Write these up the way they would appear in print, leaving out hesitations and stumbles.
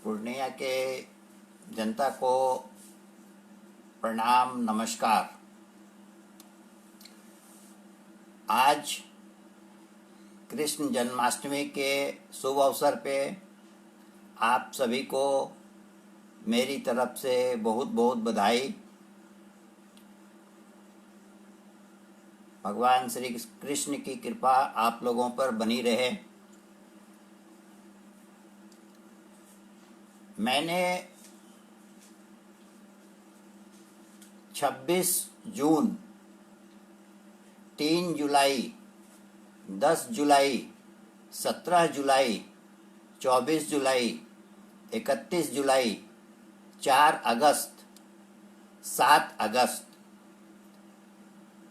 पूर्णिया के जनता को प्रणाम, नमस्कार। आज कृष्ण जन्माष्टमी के शुभ अवसर पे आप सभी को मेरी तरफ से बहुत बहुत बधाई। भगवान श्री कृष्ण की कृपा आप लोगों पर बनी रहे। मैंने 26 जून, 3 जुलाई, 10 जुलाई, 17 जुलाई, 24 जुलाई, 31 जुलाई, 4 अगस्त, 7 अगस्त,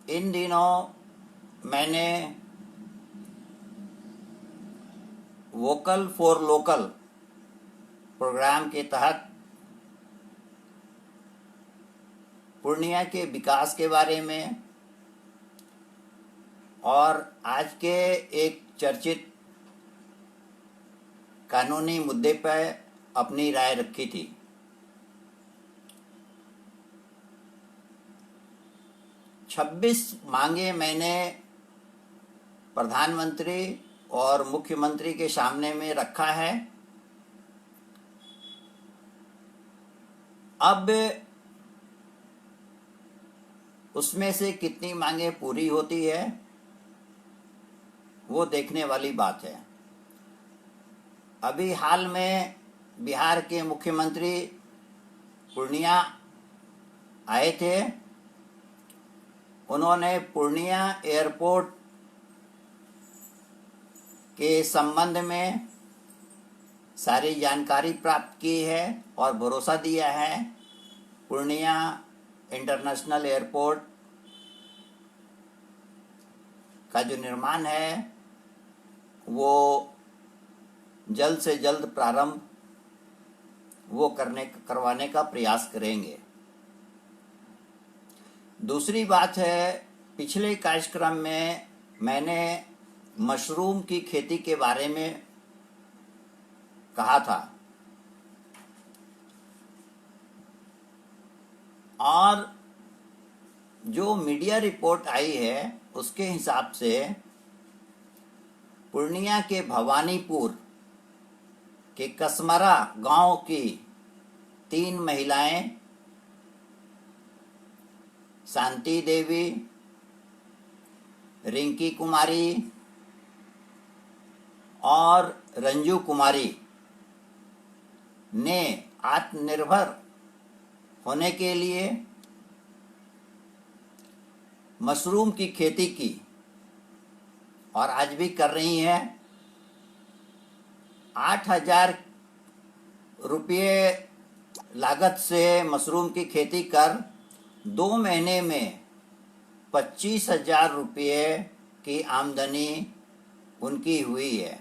इन दिनों मैंने वोकल फॉर लोकल प्रोग्राम के तहत पूर्णिया के विकास के बारे में और आज के एक चर्चित कानूनी मुद्दे पर अपनी राय रखी थी। छब्बीस मांगे मैंने प्रधानमंत्री और मुख्यमंत्री के सामने में रखा है। अब उसमें से कितनी मांगे पूरी होती है वो देखने वाली बात है। अभी हाल में बिहार के मुख्यमंत्री पूर्णिया आए थे। उन्होंने पूर्णिया एयरपोर्ट के संबंध में सारी जानकारी प्राप्त की है और भरोसा दिया है। पूर्णिया इंटरनेशनल एयरपोर्ट का जो निर्माण है वो जल्द से जल्द प्रारंभ वो करवाने का प्रयास करेंगे। दूसरी बात है, पिछले कार्यक्रम में मैंने मशरूम की खेती के बारे में कहा था और जो मीडिया रिपोर्ट आई है उसके हिसाब से पूर्णिया के भवानीपुर के कसमरा गांव की 3 महिलाएं, शांति देवी, रिंकी कुमारी और रंजू कुमारी ने आत्मनिर्भर होने के लिए मशरूम की खेती की और आज भी कर रही हैं। 8,000 रुपये लागत से मशरूम की खेती कर 2 महीने में 25,000 रुपये की आमदनी उनकी हुई है।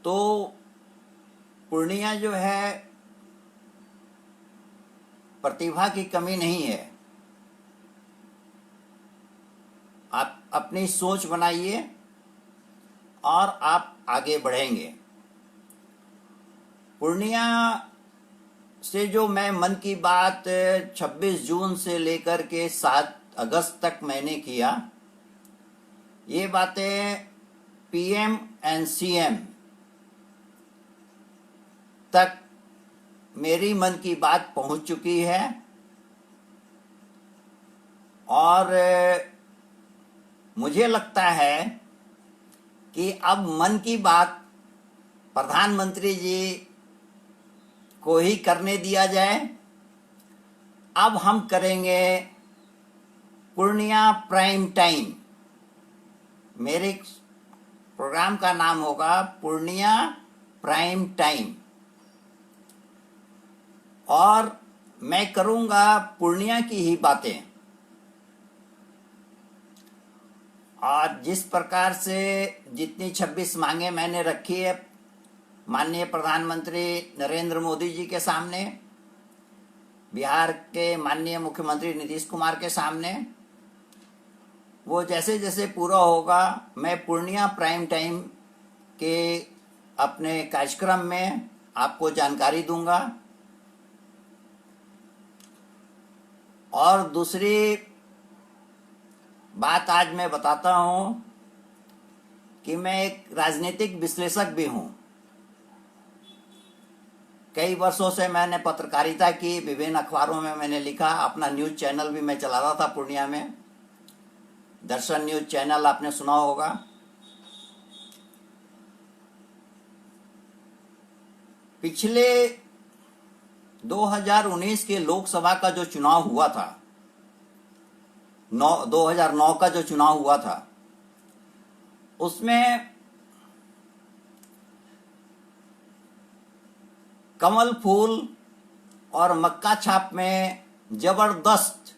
तो पूर्णिया जो है प्रतिभा की कमी नहीं है। आप अपनी सोच बनाइए और आप आगे बढ़ेंगे। पूर्णिया से जो मैं मन की बात 26 जून से लेकर के 7 अगस्त तक मैंने किया, ये बातें पीएम एंड सीएम तक मेरी मन की बात पहुंच चुकी है और मुझे लगता है कि अब मन की बात प्रधानमंत्री जी को ही करने दिया जाए। अब हम करेंगे पूर्णिया प्राइम टाइम। मेरे प्रोग्राम का नाम होगा पूर्णिया प्राइम टाइम और मैं करूंगा पूर्णिया की ही बातें। और जिस प्रकार से जितनी 26 मांगे मैंने रखी है माननीय प्रधानमंत्री नरेंद्र मोदी जी के सामने, बिहार के माननीय मुख्यमंत्री नीतीश कुमार के सामने, वो जैसे जैसे पूरा होगा मैं पूर्णिया प्राइम टाइम के अपने कार्यक्रम में आपको जानकारी दूंगा। और दूसरी बात आज मैं बताता हूं कि मैं एक राजनीतिक विश्लेषक भी हूं। कई वर्षों से मैंने पत्रकारिता की, विभिन्न अखबारों में मैंने लिखा, अपना न्यूज़ चैनल भी मैं चला रहा था पूर्णिया में, दर्शन न्यूज़ चैनल आपने सुना होगा। पिछले 2019 के लोकसभा का जो चुनाव हुआ था, 2009 का जो चुनाव हुआ था, उसमें कमल फूल और मक्का छाप में जबरदस्त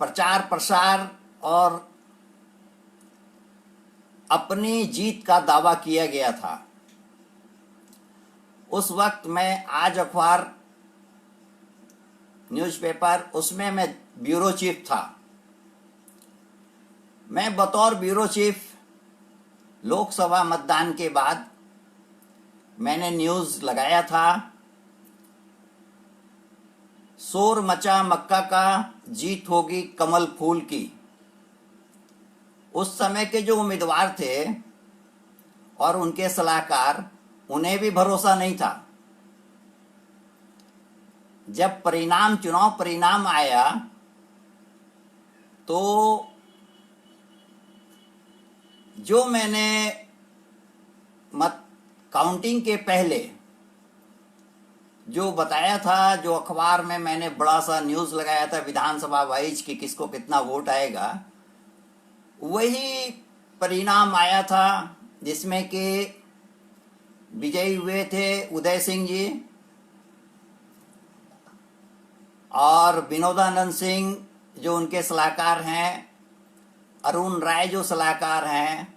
प्रचार प्रसार और अपनी जीत का दावा किया गया था। उस वक्त मैं आज अखबार न्यूज़पेपर, उसमें मैं ब्यूरो चीफ था। मैं बतौर ब्यूरो चीफ लोकसभा मतदान के बाद मैंने न्यूज़ लगाया था, शोर मचा मक्का का, जीत होगी कमल फूल की। उस समय के जो उम्मीदवार थे और उनके सलाहकार, उन्हें भी भरोसा नहीं था। जब चुनाव परिणाम आया तो जो मैंने मत काउंटिंग के पहले जो बताया था, जो अखबार में मैंने बड़ा सा न्यूज़ लगाया था विधानसभा वाइज कि किसको कितना वोट आएगा, वही परिणाम आया था, जिसमें कि विजयी हुए थे उदय सिंह जी और विनोदानंद सिंह जो उनके सलाहकार हैं, अरुण राय जो सलाहकार हैं।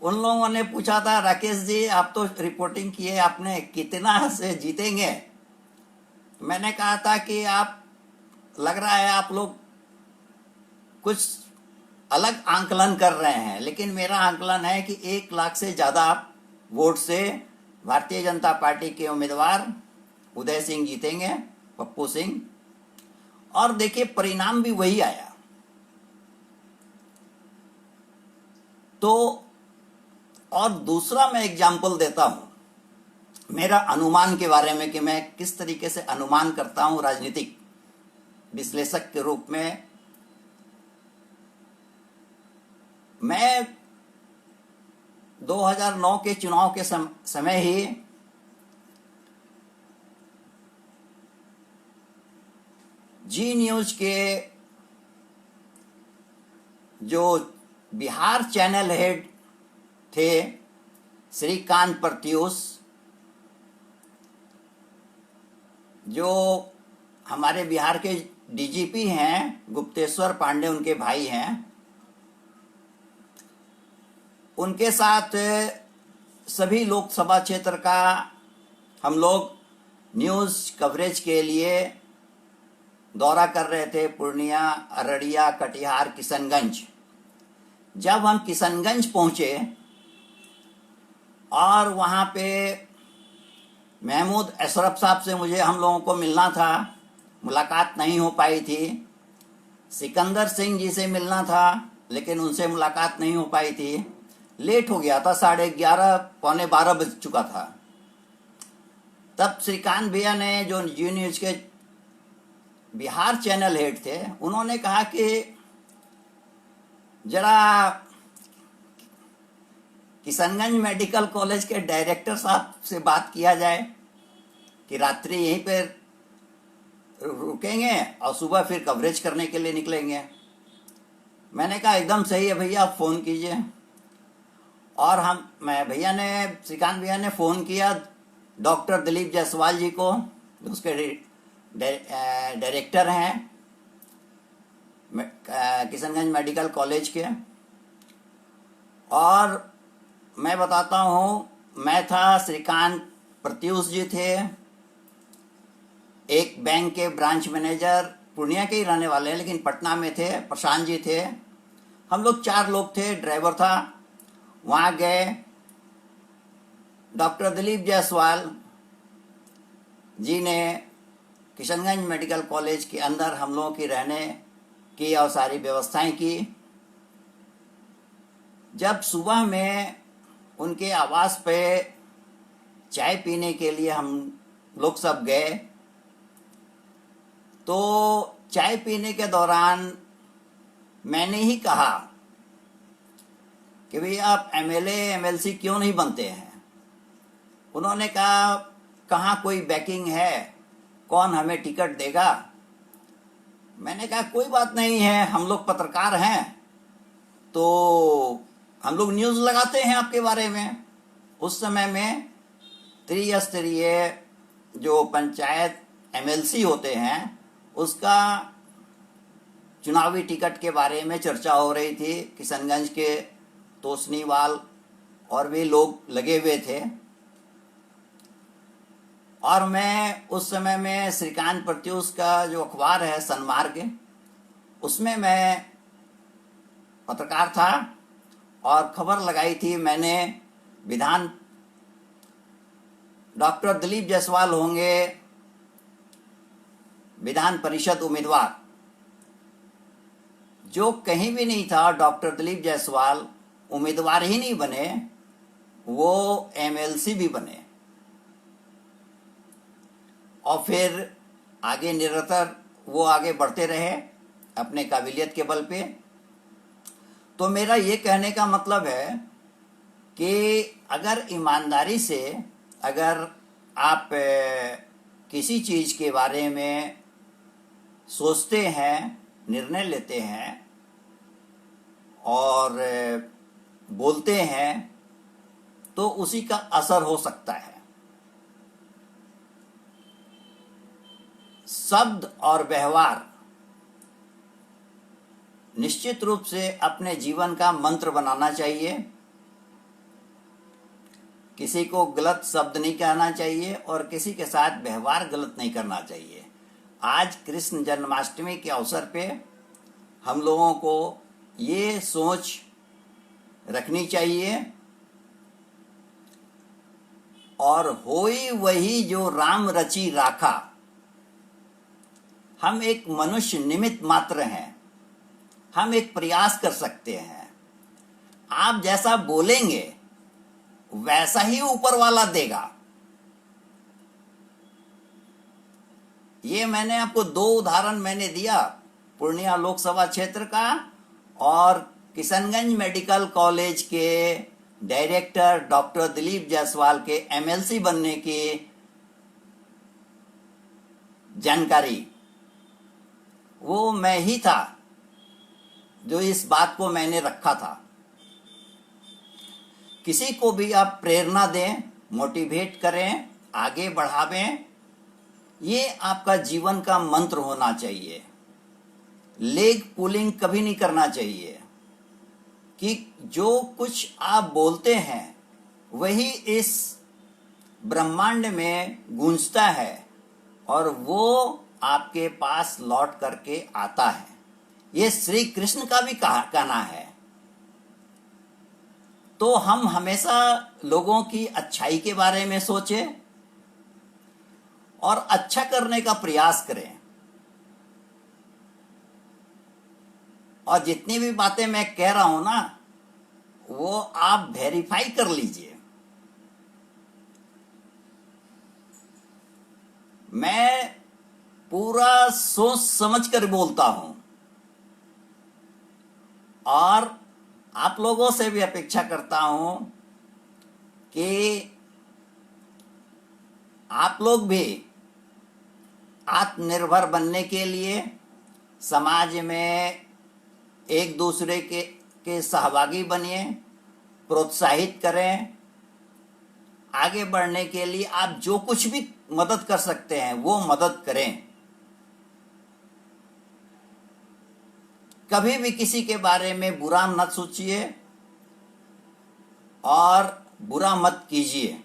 उन लोगों ने पूछा था, राकेश जी आप तो रिपोर्टिंग किए, आपने कितना से जीतेंगे? मैंने कहा था कि आप, लग रहा है आप लोग कुछ अलग आंकलन कर रहे हैं, लेकिन मेरा आंकलन है कि 1 लाख से ज़्यादा वोट से भारतीय जनता पार्टी के उम्मीदवार उदय सिंह जीतेंगे, पप्पू सिंह। और देखिए परिणाम भी वही आया। तो और दूसरा मैं एग्जाम्पल देता हूं मेरा अनुमान के बारे में कि मैं किस तरीके से अनुमान करता हूं राजनीतिक विश्लेषक के रूप में। मैं 2009 के चुनाव के समय ही जी न्यूज़ के जो बिहार चैनल हेड थे श्रीकांत प्रत्यूष, जो हमारे बिहार के डीजीपी हैं, गुप्तेश्वर पांडे उनके भाई हैं, उनके साथ सभी लोकसभा क्षेत्र का हम लोग न्यूज़ कवरेज के लिए दौरा कर रहे थे, पूर्णिया, अररिया, कटिहार, किशनगंज। जब हम किशनगंज पहुंचे और वहाँ पे महमूद अशरफ साहब से हम लोगों को मिलना था, मुलाकात नहीं हो पाई थी। सिकंदर सिंह जी से मिलना था, लेकिन उनसे मुलाकात नहीं हो पाई थी। लेट हो गया था, 11:30 पौने 12 बज चुका था। तब श्रीकांत भैया ने, जो जी न्यूज़ के बिहार चैनल हेड थे, उन्होंने कहा कि जरा किशनगंज मेडिकल कॉलेज के डायरेक्टर साहब से बात किया जाए कि रात्रि यहीं पर रुकेंगे और सुबह फिर कवरेज करने के लिए निकलेंगे। मैंने कहा एकदम सही है भैया, आप फ़ोन कीजिए। और श्रीकांत भैया ने फ़ोन किया डॉक्टर दिलीप जायसवाल जी को, उसके डायरेक्टर हैं किशनगंज मेडिकल कॉलेज के। और मैं बताता हूँ, मैं था, श्रीकांत प्रत्यूष जी थे, एक बैंक के ब्रांच मैनेजर, पूर्णिया के ही रहने वाले हैं लेकिन पटना में थे, प्रशांत जी थे, हम लोग 4 लोग थे, ड्राइवर था। वहाँ गए, डॉक्टर दिलीप जायसवाल जी ने किशनगंज मेडिकल कॉलेज के अंदर हम लोगों की रहने की और सारी व्यवस्थाएं की। जब सुबह में उनके आवास पे चाय पीने के लिए हम लोग सब गए, तो चाय पीने के दौरान मैंने ही कहा कि भैया आप एमएलए एमएलसी क्यों नहीं बनते हैं। उन्होंने कहा कहाँ कोई बैकिंग है, कौन हमें टिकट देगा। मैंने कहा कोई बात नहीं है, हम लोग पत्रकार हैं तो हम लोग न्यूज़ लगाते हैं आपके बारे में। उस समय में त्रिस्तरीय जो पंचायत एमएलसी होते हैं उसका चुनावी टिकट के बारे में चर्चा हो रही थी। किशनगंज के तोशनीवाल और भी लोग लगे हुए थे, और मैं उस समय में श्रीकांत प्रत्यूष का जो अखबार है सन्मार्ग, उसमें मैं पत्रकार था और खबर लगाई थी मैंने। डॉक्टर दिलीप जायसवाल होंगे विधान परिषद उम्मीदवार। जो कहीं भी नहीं था, डॉक्टर दिलीप जायसवाल उम्मीदवार ही नहीं बने, वो एमएलसी भी बने और फिर आगे निरंतर वो आगे बढ़ते रहे अपने काबिलियत के बल पे। तो मेरा ये कहने का मतलब है कि अगर ईमानदारी से अगर आप किसी चीज़ के बारे में सोचते हैं, निर्णय लेते हैं और बोलते हैं, तो उसी का असर हो सकता है। शब्द और व्यवहार निश्चित रूप से अपने जीवन का मंत्र बनाना चाहिए। किसी को गलत शब्द नहीं कहना चाहिए और किसी के साथ व्यवहार गलत नहीं करना चाहिए। आज कृष्ण जन्माष्टमी के अवसर पे हम लोगों को ये सोच रखनी चाहिए, और होई वही जो राम रची राखा। हम एक मनुष्य निमित्त मात्र हैं, हम एक प्रयास कर सकते हैं। आप जैसा बोलेंगे वैसा ही ऊपर वाला देगा। ये मैंने आपको 2 उदाहरण मैंने दिया, पूर्णिया लोकसभा क्षेत्र का और किशनगंज मेडिकल कॉलेज के डायरेक्टर डॉक्टर दिलीप जायसवाल के एमएलसी बनने की जानकारी। वो मैं ही था जो इस बात को मैंने रखा था। किसी को भी आप प्रेरणा दें, मोटिवेट करें, आगे बढ़ावें, ये आपका जीवन का मंत्र होना चाहिए। लेग पुलिंग कभी नहीं करना चाहिए कि जो कुछ आप बोलते हैं वही इस ब्रह्मांड में गूंजता है और वो आपके पास लौट करके आता है। ये श्री कृष्ण का भी कहना है। तो हम हमेशा लोगों की अच्छाई के बारे में सोचें और अच्छा करने का प्रयास करें। और जितनी भी बातें मैं कह रहा हूं ना, वो आप वेरीफाई कर लीजिए। मैं पूरा सोच समझ कर बोलता हूं और आप लोगों से भी अपेक्षा करता हूं कि आप लोग भी आत्मनिर्भर बनने के लिए समाज में एक दूसरे के सहभागी बनिए, प्रोत्साहित करें। आगे बढ़ने के लिए आप जो कुछ भी मदद कर सकते हैं वो मदद करें। कभी भी किसी के बारे में बुरा मत सोचिए और बुरा मत कीजिए,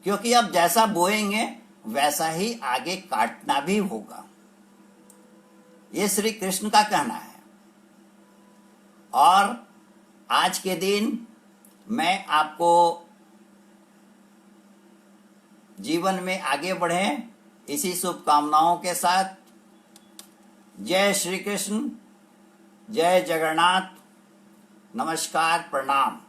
क्योंकि आप जैसा बोएंगे वैसा ही आगे काटना भी होगा। ये श्री कृष्ण का कहना है। और आज के दिन मैं आपको जीवन में आगे बढ़ें इसी शुभकामनाओं के साथ जय श्री कृष्ण, जय जगन्नाथ, नमस्कार, प्रणाम।